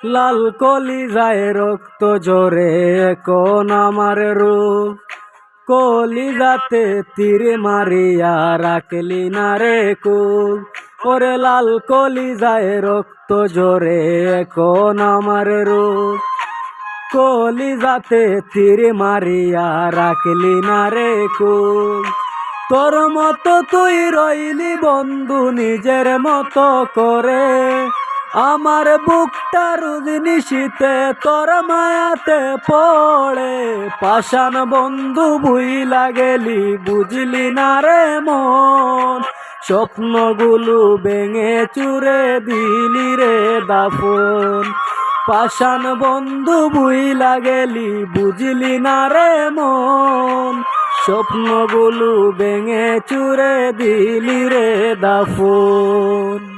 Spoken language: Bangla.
লাল কলিজায় রক্ত জোরে এখন আমার রূপ, কলিজাতে তীর মারিয়া রাখলি না রে কুল। ওরে লাল কলিজায় রক্ত জোরে এখন আমার রূপ, কলিজাতে তীর মারিয়া রাখলি না রে কুল। তোর মতো তুই রইলি বন্ধু নিজের মতো করে, আমার বুকটা রোজ নিশীতে তোর মায়াতে পড়ে। পাষাণ বন্ধু ভুইলা গেলি বুঝলি না রে মন, স্বপ্নগুলো ভেঙে চুরে দিলি রে দাফন। পাষাণ বন্ধু ভুইলা গেলি বুঝলি না রে মন, স্বপ্নগুলো ভেঙে চুরে দিলি রে দাফন।